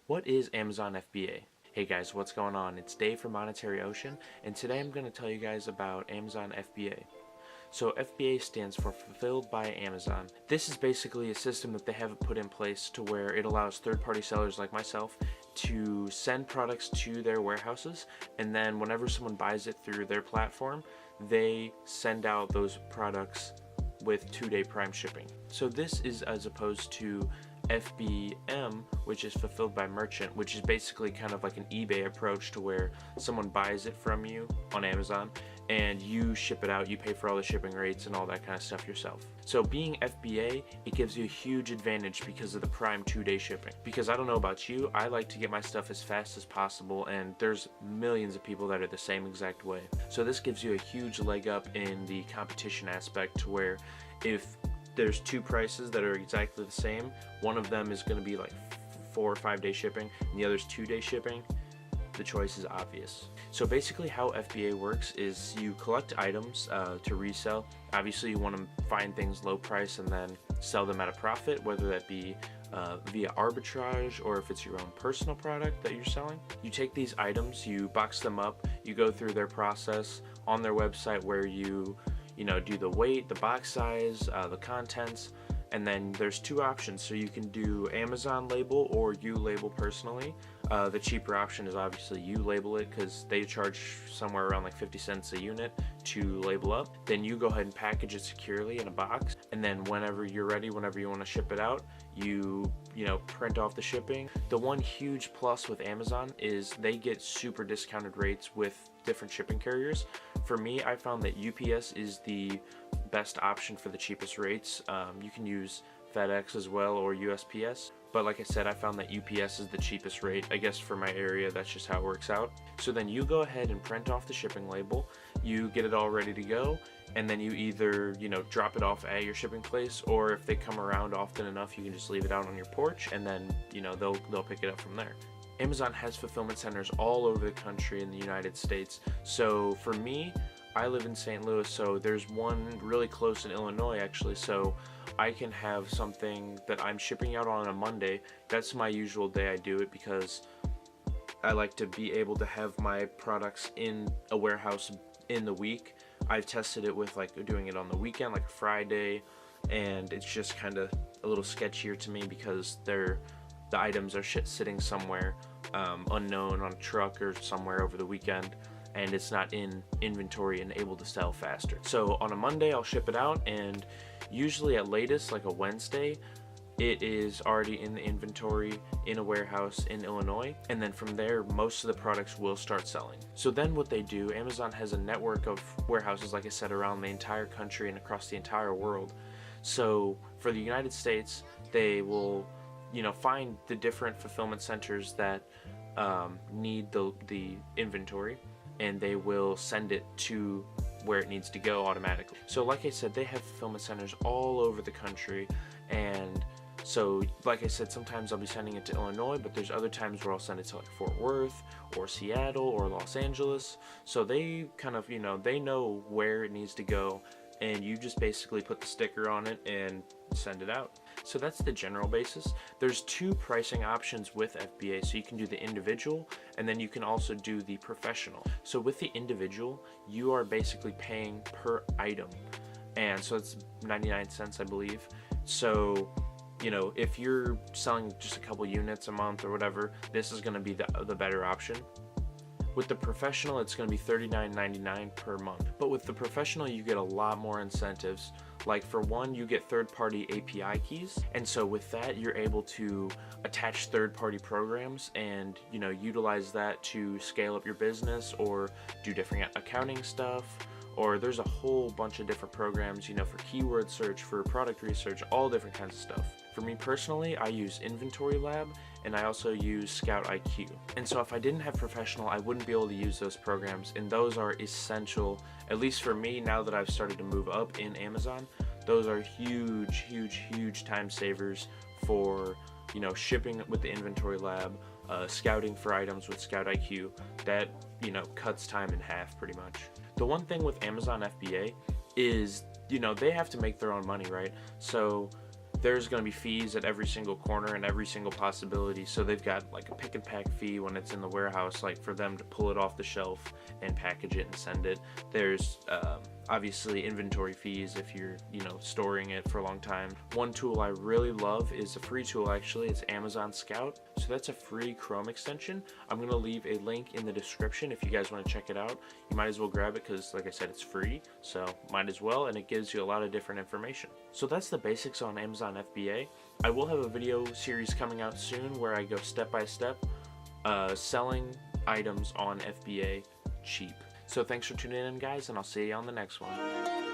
What is Amazon FBA? Hey guys, what's going on? It's Dave from Monetary Ocean, and today I'm going to tell you guys about Amazon FBA. So FBA stands for Fulfilled by Amazon. This is basically a system that they have put in place to where it allows third-party sellers like myself to send products to their warehouses, and then whenever someone buys it through their platform, they send out those products with 2-day prime shipping. So this is as opposed to FBM, which is fulfilled by merchant, which is basically kind of like an eBay approach to where someone buys it from you on Amazon and you ship it out, you pay for all the shipping rates and all that kind of stuff yourself. So being FBA, it gives you a huge advantage because of the prime 2-day shipping. Because I don't know about you, I like to get my stuff as fast as possible, and there's millions of people that are the same exact way. So this gives you a huge leg up in the competition aspect to where if there's two prices that are exactly the same, one of them is going to be like 4 or 5 day shipping and the other's 2-day shipping, the choice is obvious. So basically how FBA works is you collect items to resell. Obviously you want to find things low price and then sell them at a profit, whether that be via arbitrage or if it's your own personal product that you're selling. You take these items, you box them up, you go through their process on their website where you do the weight, the box size, the contents, and then there's 2 options. So you can do Amazon label or you label personally. The cheaper option is obviously you label it because they charge somewhere around like 50 cents a unit to label up. Then you go ahead and package it securely in a box, and then whenever you're ready, whenever you want to ship it out, you print off the shipping. The one huge plus with Amazon is they get super discounted rates with different shipping carriers. For me, I found that UPS is the best option for the cheapest rates. You can use FedEx as well or USPS, but like I said, I found that UPS is the cheapest rate. I guess for my area, that's just how it works out. So then you go ahead and print off the shipping label, you get it all ready to go, and then you either drop it off at your shipping place, or if they come around often enough, you can just leave it out on your porch, and then they'll pick it up from there. Amazon has fulfillment centers all over the country in the United States. So for me, I live in St. Louis, so there's one really close in Illinois actually, so I can have something that I'm shipping out on a Monday. That's my usual day I do it because I like to be able to have my products in a warehouse in the week. I've tested it with like doing it on the weekend, like a Friday, and it's just kind of a little sketchier to me because the items are sitting somewhere unknown on a truck or somewhere over the weekend, and it's not in inventory and able to sell faster. So on a Monday I'll ship it out, and usually at latest like a Wednesday it is already in the inventory in a warehouse in Illinois, and then from there most of the products will start selling. So then what they do, Amazon has a network of warehouses, like I said, around the entire country and across the entire world. So for the United States, they will find the different fulfillment centers that need the inventory, and they will send it to where it needs to go automatically. So like I said, they have fulfillment centers all over the country, and so like I said, sometimes I'll be sending it to Illinois, but there's other times where I'll send it to like Fort Worth or Seattle or Los Angeles. So they kind of they know where it needs to go, and you just basically put the sticker on it and send it out. So that's the general basis. There's 2 pricing options with FBA. So you can do the individual, and then you can also do the professional. So with the individual, you are basically paying per item, and so it's 99 cents I believe. So if you're selling just a couple units a month or whatever, this is going to be the better option. With the professional, it's going to be $39.99 per month. But with the professional, you get a lot more incentives. Like for one, you get third-party API keys. And so with that, you're able to attach third-party programs and, utilize that to scale up your business or do different accounting stuff. Or there's a whole bunch of different programs, for keyword search, for product research, all different kinds of stuff. For me personally, I use Inventory Lab, and I also use Scout IQ. And so if I didn't have professional, I wouldn't be able to use those programs, and those are essential, at least for me now that I've started to move up in Amazon. Those are huge time savers for shipping with the Inventory Lab, scouting for items with Scout IQ. That cuts time in half pretty much. The one thing with Amazon FBA is they have to make their own money, right? So there's going to be fees at every single corner and every single possibility. So they've got like a pick and pack fee when it's in the warehouse, like for them to pull it off the shelf and package it and send it. There's obviously inventory fees if you're storing it for a long time. One tool I really love is a free tool, actually. It's Amazon Scout. So that's a free Chrome extension. I'm going to leave a link in the description if you guys want to check it out. You might as well grab it because, like I said, it's free, so might as well, and it gives you a lot of different information. So that's the basics on Amazon FBA. I will have a video series coming out soon where I go step by step selling items on FBA cheap. So thanks for tuning in, guys, and I'll see you on the next one.